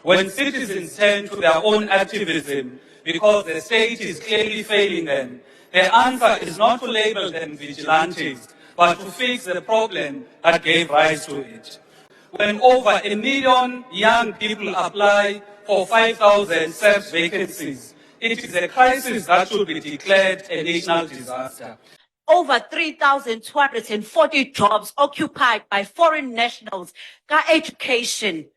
When citizens turn to their own activism because the state is clearly failing them, the answer is not to label them vigilantes, but to fix the problem that gave rise to it. When over 1 million young people apply for 5,000 SERP vacancies, it is a crisis that should be declared a national disaster. Over 3,240 jobs occupied by foreign nationals ka-education.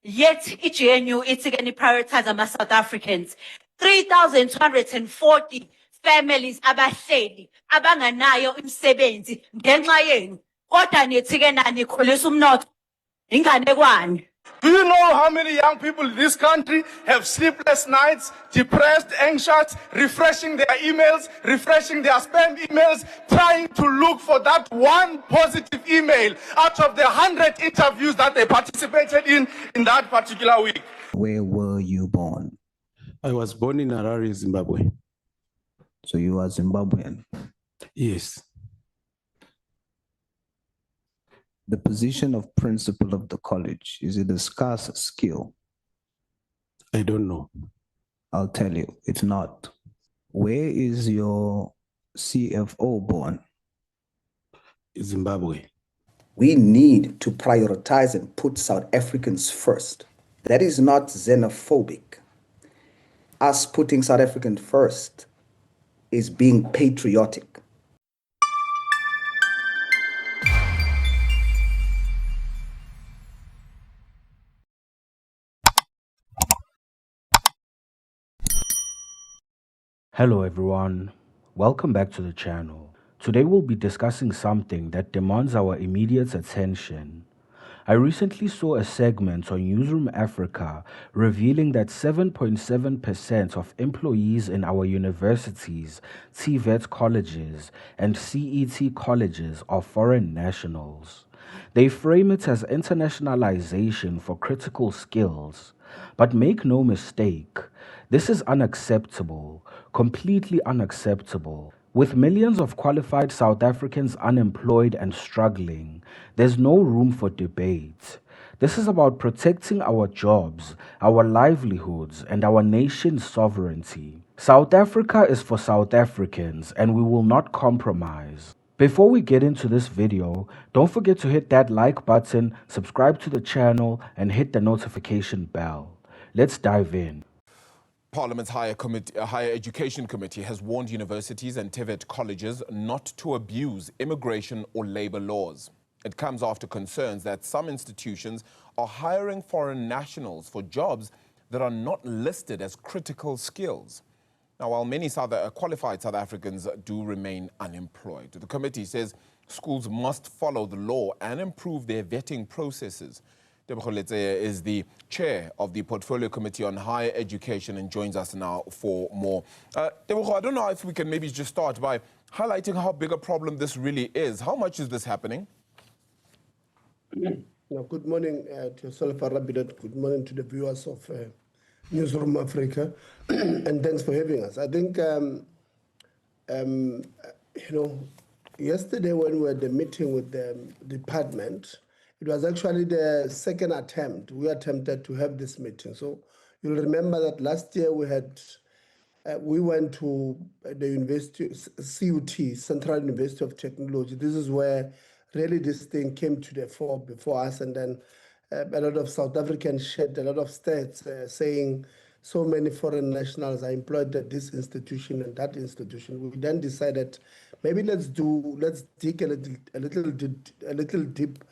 Yet, i-GNU ithi ke prioritize ama-South Africans. 3,240 families abahleli abanganayo imisebenzi ngenxa yenu. Kodwa nithi ke nani khulisa umnotho. Inganekwane. Do you know how many young people in this country have sleepless nights, depressed, anxious, refreshing their emails, refreshing their spam emails, trying to look for that one positive email out of the 100 interviews that they participated in that particular week? Where were you born? I was born in Harare, Zimbabwe. So you are Zimbabwean? Yes. The position of principal of the college, is it a scarce skill? I don't know. I'll tell you, it's not. Where is your CFO born? Zimbabwe. We need to prioritize and put South Africans first. That is not xenophobic. Us putting South Africans first is being patriotic. Hello everyone, welcome back to the channel. Today we'll be discussing something that demands our immediate attention. I recently saw a segment on Newsroom Africa revealing that 7.7% of employees in our universities, TVET colleges, and CET colleges are foreign nationals. They frame it as internationalization for critical skills. But make no mistake, this is unacceptable, completely unacceptable. With millions of qualified South Africans unemployed and struggling, there's no room for debate. This is about protecting our jobs, our livelihoods, and our nation's sovereignty. South Africa is for South Africans, and we will not compromise. Before we get into this video, don't forget to hit that like button, subscribe to the channel, and hit the notification bell. Let's dive in. Parliament's Higher Education Committee has warned universities and TVET colleges not to abuse immigration or labor laws. It comes after concerns that some institutions are hiring foreign nationals for jobs that are not listed as critical skills. Now, while many qualified South Africans do remain unemployed, the committee says schools must follow the law and improve their vetting processes. Tebogo Letseya is the chair of the Portfolio Committee on Higher Education and joins us now for more. Tebogo, I don't know if we can maybe just start by highlighting how big a problem this really is. How much is this happening? Good morning to yourself, Arabidot. Good morning to the viewers of Newsroom Africa, and thanks for having us. I think, yesterday when we were at the meeting with the department, it was actually the second attempt. We attempted to have this meeting. So you'll remember that last year we went to the university, CUT, Central University of Technology. This is where really this thing came to the fore before us, and then a lot of South Africans shared a lot of stats saying so many foreign nationals are employed at this institution and that institution. We then decided maybe let's dig a little deeper,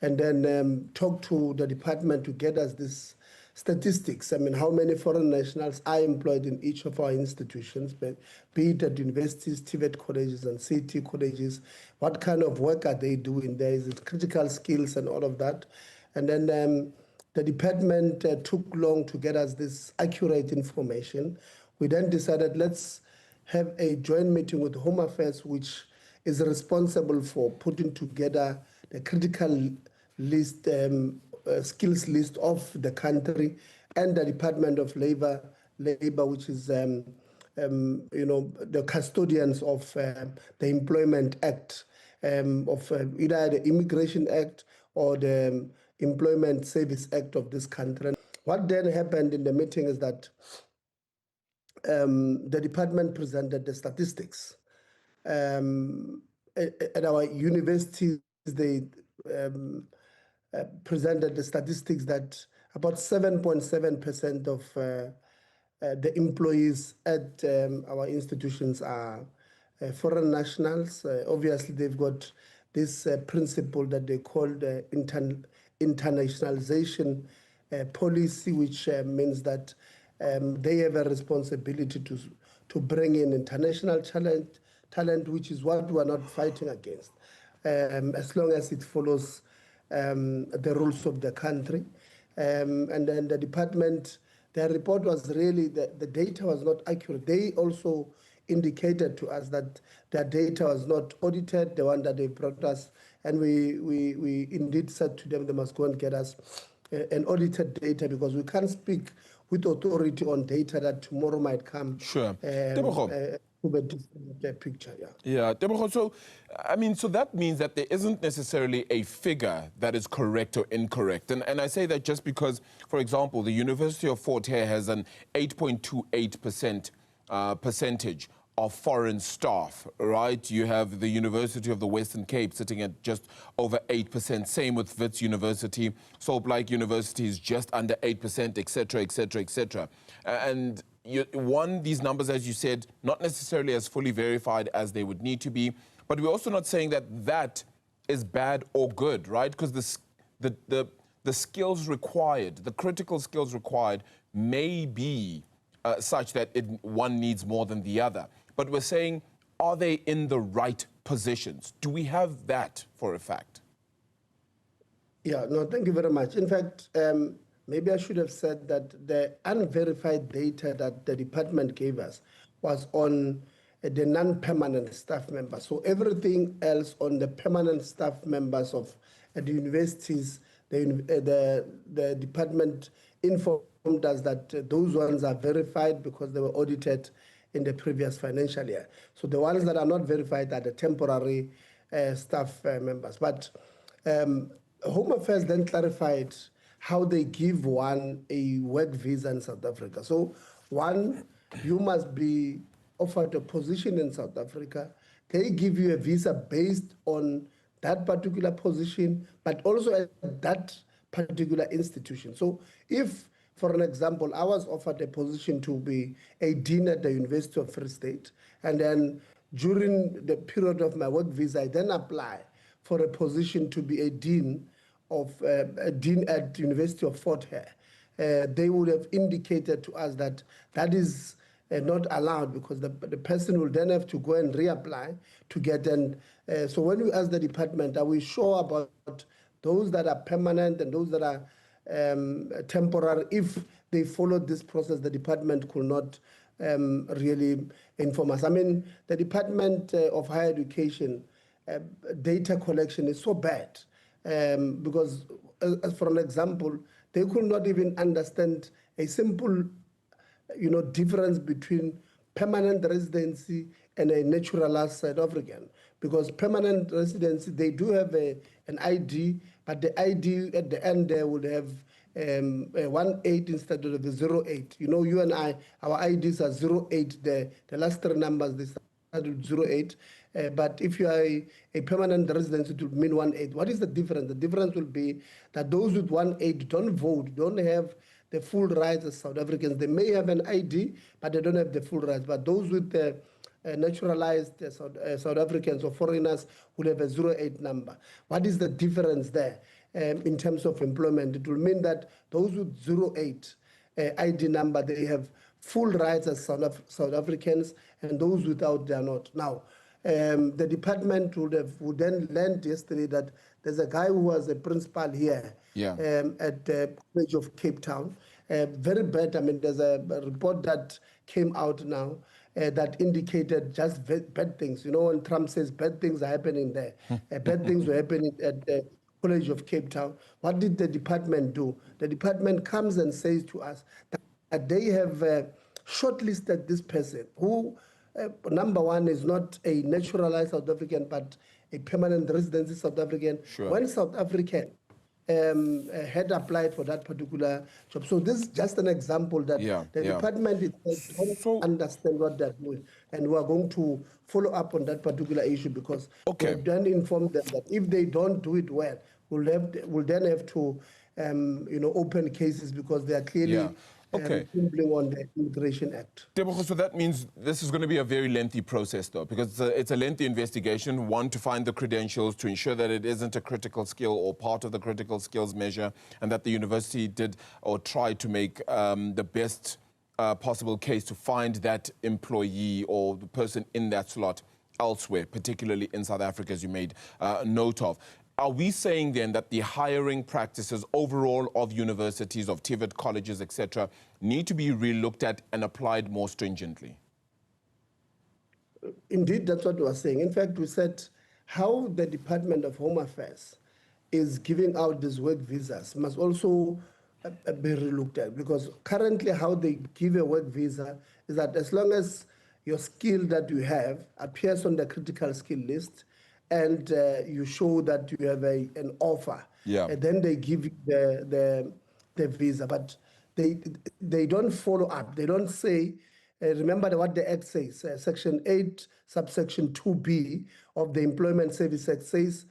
and then talk to the department to get us this statistics. I mean, how many foreign nationals are employed in each of our institutions, be it at universities, TVET colleges, and CT colleges? What kind of work are they doing there? Is it critical skills and all of that? And then the department took long to get us this accurate information. We then decided let's have a joint meeting with Home Affairs, which is responsible for putting together the critical list, skills list of the country, and the Department of Labor, which is the custodians of the Employment Act, of either the Immigration Act or the Employment Service Act of this country. What then happened in the meeting is that the department presented the statistics. At our universities, they presented the statistics that about 7.7% of the employees at our institutions are foreign nationals. Obviously, they've got this principle that they call the internationalization policy, which means that they have a responsibility to bring in international talent, which is what we are not fighting against, as long as it follows the rules of the country. And then the department, their report was really, the data was not accurate. They also indicated to us that their data was not audited, the one that they brought us, and we indeed said to them they must go and get us an audited data, because we can't speak with authority on data that tomorrow might come. Sure. With a different picture, yeah. Yeah, Tebogo, so, I mean, so that means that there isn't necessarily a figure that is correct or incorrect. And I say that just because, for example, the University of Fort Hare has an 8.28% percentage of foreign staff, right? You have the University of the Western Cape sitting at just over 8%. Same with Wits University. Salt Lake University is just under 8%, et cetera, et cetera, et cetera. And these numbers, as you said, not necessarily as fully verified as they would need to be, but we're also not saying that that is bad or good, right? Because the skills required, the critical skills required may be such that one needs more than the other. But we're saying, are they in the right positions? Do we have that for a fact? Yeah, no, thank you very much. In fact, maybe I should have said that the unverified data that the department gave us was on the non-permanent staff members. So everything else on the permanent staff members of the universities, the department informed us that those ones are verified because they were audited in the previous financial year. So the ones that are not verified are the temporary staff members. But Home Affairs then clarified how they give one a work visa in South Africa. So one, you must be offered a position in South Africa. They give you a visa based on that particular position, but also at that particular institution. So if, for an example, I was offered a position to be a dean at the University of Free State, and then during the period of my work visa, I then apply for a position to be a dean at University of Fort Hare. They would have indicated to us that that is not allowed, because the person will then have to go and reapply to get an. So when we ask the department, are we sure about those that are permanent and those that are temporary? If they followed this process, the department could not really inform us. I mean, the Department of Higher Education data collection is so bad. Because, as for an example, they could not even understand a simple, difference between permanent residency and a naturalized South African. Because permanent residency, they do have an ID, but the ID at the end there would have a 18 instead of the 08. You and I, our IDs are 08. The last three numbers, they start with 08. But if you are a permanent resident, it will mean 18. What is the difference? The difference will be that those with 18 don't vote, don't have the full rights as South Africans. They may have an ID, but they don't have the full rights. But those with the naturalized South Africans or foreigners will have a 08 number. What is the difference there in terms of employment? It will mean that those with 08 ID number, they have full rights as South Africans, and those without, they are not. Now, the department would then learned yesterday that there's a guy who was a principal here at the College of Cape Town. Very bad. I mean, there's a report that came out now that indicated just bad things. When Trump says bad things are happening there, bad things were happening at the College of Cape Town. What did the department do? The department comes and says to us that they have shortlisted this person who, number one, is not a naturalized South African, but a permanent residency South African. Sure. When South African had applied for that particular job. So this is just an example that the department don't understand what they're doing. And we are going to follow up on that particular issue because we have then informed them that if they don't do it well, we'll then have to open cases because they are clearly fumbling on the Immigration Act. So that means this is going to be a very lengthy process, though, because it's a lengthy investigation, one, to find the credentials, to ensure that it isn't a critical skill or part of the critical skills measure, and that the university did or tried to make the best possible case to find that employee or the person in that slot elsewhere, particularly in South Africa, as you made note of. Are we saying then that the hiring practices overall of universities, of TVET colleges, etc., need to be re-looked at and applied more stringently? Indeed, that's what we are saying. In fact, we said how the Department of Home Affairs is giving out these work visas must also be re-looked at, because currently how they give a work visa is that as long as your skill that you have appears on the critical skill list, and you show that you have an offer, and then they give you the visa. But they don't follow up. They don't say, remember what the Act says, Section 8, subsection 2B of the Employment Service Act says,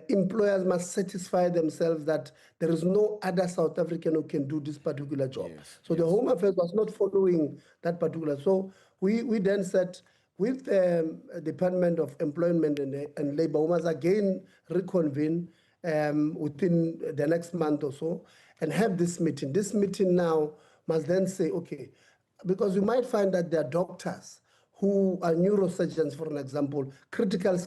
employers must satisfy themselves that there is no other South African who can do this particular job. So the Home Affairs was not following that particular. So we then said, with the Department of Employment and Labor, we must again reconvene within the next month or so and have this meeting. This meeting now must then say, okay, because you might find that there are doctors who are neurosurgeons, for an example, critical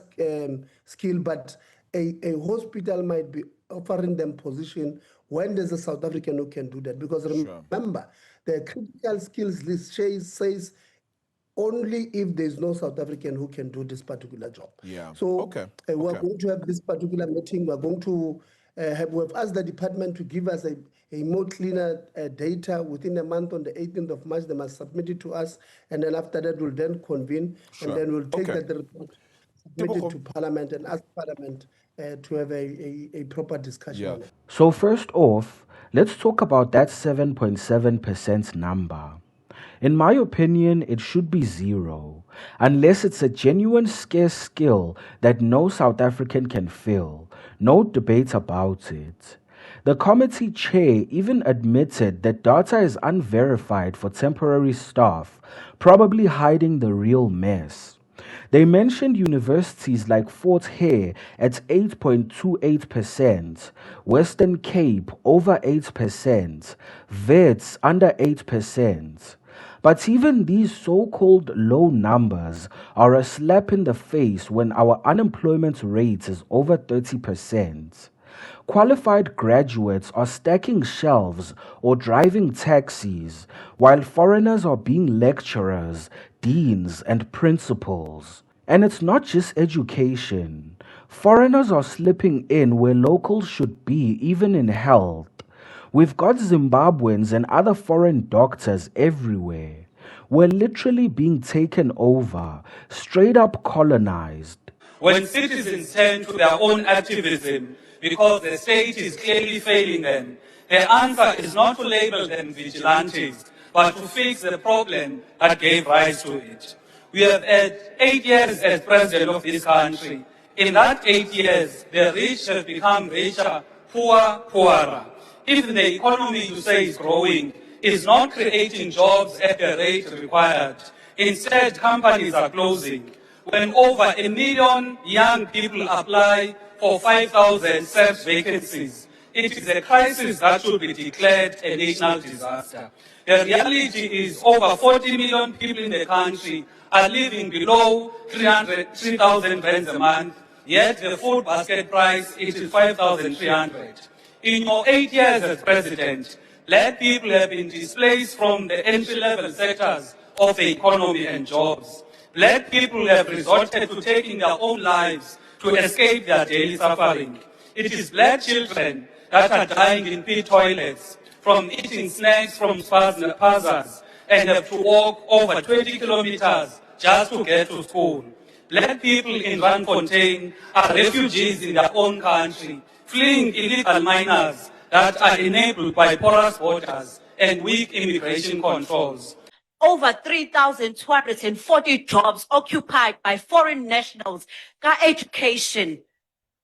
skill, but a hospital might be offering them position when there's a South African who can do that. Because remember, the critical skills list says only if there's no South African who can do this particular job. So we're going to have this particular meeting. We're going to we've asked the department to give us a more cleaner data within a month. On the 18th of March, they must submit it to us. And then after that, we'll then convene. And then we'll take that report, submit it to Parliament, and ask Parliament to have a proper discussion on it. So first off, let's talk about that 7.7% number. In my opinion, it should be 0, unless it's a genuine scarce skill that no South African can fill. No debate about it. The committee chair even admitted that data is unverified for temporary staff, probably hiding the real mess. They mentioned universities like Fort Hare at 8.28%, Western Cape over 8%, Wits under 8%. But even these so-called low numbers are a slap in the face when our unemployment rate is over 30%. Qualified graduates are stacking shelves or driving taxis, while foreigners are being lecturers, deans, and principals. And it's not just education. Foreigners are slipping in where locals should be, even in health. We've got Zimbabweans and other foreign doctors everywhere. We're literally being taken over, straight up colonized. When citizens turn to their own activism because the state is clearly failing them, the answer is not to label them vigilantes, but to fix the problem that gave rise to it. We have had 8 years as president of this country. In that 8 years, the rich have become richer, poor, poorer. Even the economy you say is growing is not creating jobs at the rate required. Instead, companies are closing. When over 1 million young people apply for 5,000 search vacancies, it is a crisis that should be declared a national disaster. The reality is over 40 million people in the country are living below 3,000 rands a month, yet the food basket price is 5,300. In your 8 years as president, Black people have been displaced from the entry-level sectors of the economy and jobs. Black people have resorted to taking their own lives to escape their daily suffering. It is Black children that are dying in pit toilets from eating snacks from spazas and have to walk over 20 kilometers just to get to school. Black people in Randfontein are refugees in their own country, fleeing illegal minors that are enabled by porous borders and weak immigration controls. Over 3,240 jobs occupied by foreign nationals ka-education.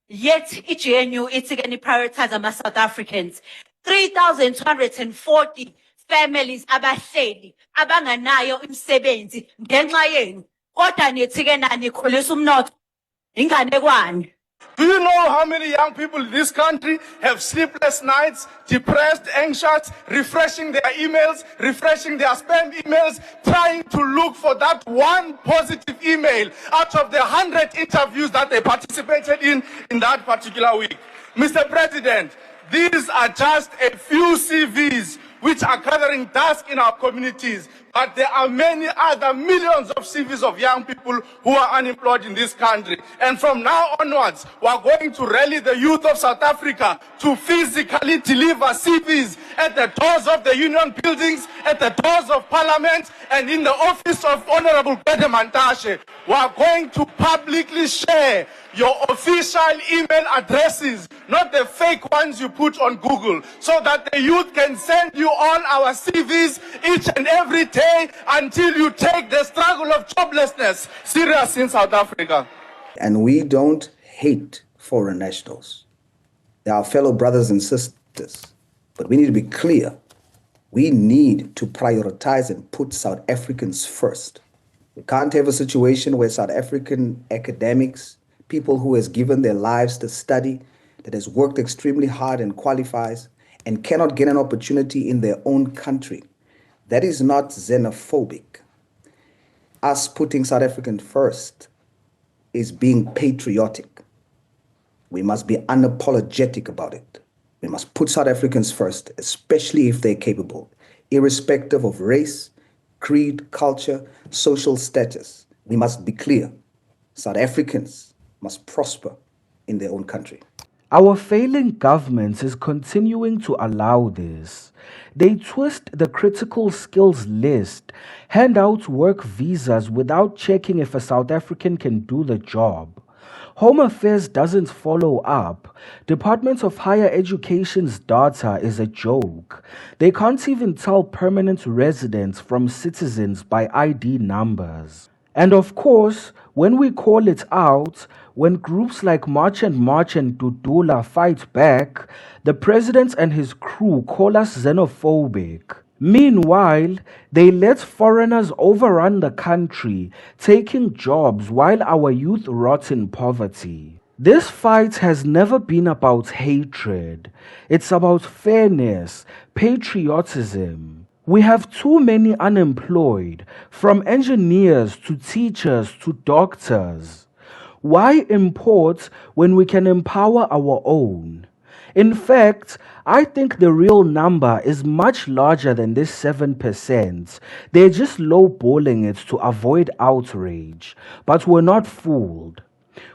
Yet, iGNU ithi ke prioritize ama-South Africans. 3,240 families abahleli abanganayo imisebenzi ngenxa yenu. Kodwa nithi ke nani khulisa umnotho. Inganekwane. Do you know how many young people in this country have sleepless nights, depressed, anxious, refreshing their emails, refreshing their spam emails, trying to look for that one positive email out of the 100 interviews that they participated in that particular week? Mr. President, these are just a few CVs which are gathering dust in our communities. But there are many other millions of CVs of young people who are unemployed in this country. And from now onwards, we are going to rally the youth of South Africa to physically deliver CVs at the doors of the union buildings, at the doors of parliament, and in the office of Honorable Pede Mantashe. We are going to publicly share your official email addresses, not the fake ones you put on Google, so that the youth can send you all our CVs each and every day until you take the struggle of joblessness serious in South Africa. And we don't hate foreign nationals. They are our fellow brothers and sisters. But we need to be clear. We need to prioritize and put South Africans first. We can't have a situation where South African academics, people who has given their lives to study, that has worked extremely hard and qualifies, and cannot get an opportunity in their own country. That is not xenophobic. Us putting South African first is being patriotic. We must be unapologetic about it. We must put South Africans first, especially if they're capable, irrespective of race, creed, culture, social status. We must be clear. South Africans must prosper in their own country. Our failing government is continuing to allow this. They twist the critical skills list, hand out work visas without checking if a South African can do the job. Home Affairs doesn't follow up. Department of Higher Education's data is a joke. They can't even tell permanent residents from citizens by ID numbers. And of course, when we call it out, when groups like March and Dudula fight back, the president and his crew call us xenophobic. Meanwhile, they let foreigners overrun the country, taking jobs while our youth rot in poverty. This fight has never been about hatred. It's about fairness, patriotism. We have too many unemployed, from engineers to teachers to doctors. Why import when we can empower our own? In fact, I think the real number is much larger than this 7%. They're just lowballing it to avoid outrage. But we're not fooled.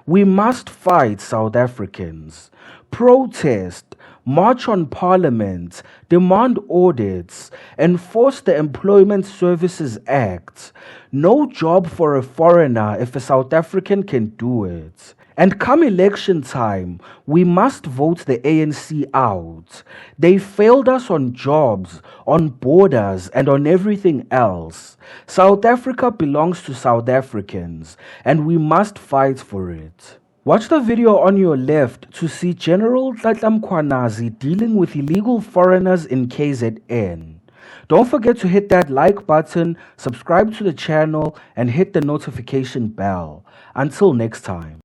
We must fight, South Africans. Protest, march on parliament, demand audits, enforce the Employment Services Act. No job for a foreigner if a South African can do it. And come election time, we must vote the ANC out. They failed us on jobs, on borders, and on everything else. South Africa belongs to South Africans, and we must fight for it. Watch the video on your left to see General Tlatla Mkhwanazi dealing with illegal foreigners in KZN. Don't forget to hit that like button, subscribe to the channel, and hit the notification bell. Until next time.